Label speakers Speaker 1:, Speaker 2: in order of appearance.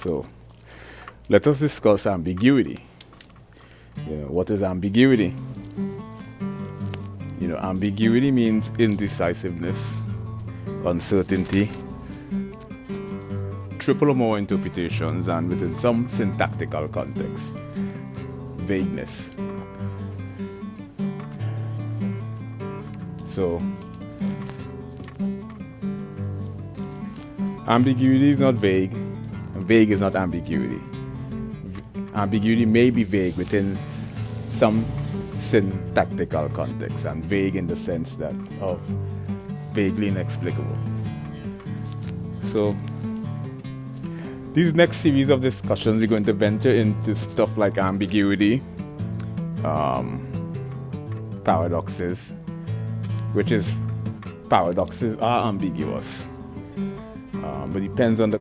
Speaker 1: So let us discuss ambiguity. What is ambiguity? Ambiguity means indecisiveness, uncertainty, triple or more interpretations, and within some syntactical context, vagueness. So ambiguity is not vague, and vague is not ambiguity. Ambiguity may be vague within some syntactical context, and vague in the sense that of vaguely inexplicable. So these next series of discussions, we're going to venture into stuff like ambiguity, paradoxes, which is paradoxes are ambiguous, but depends on the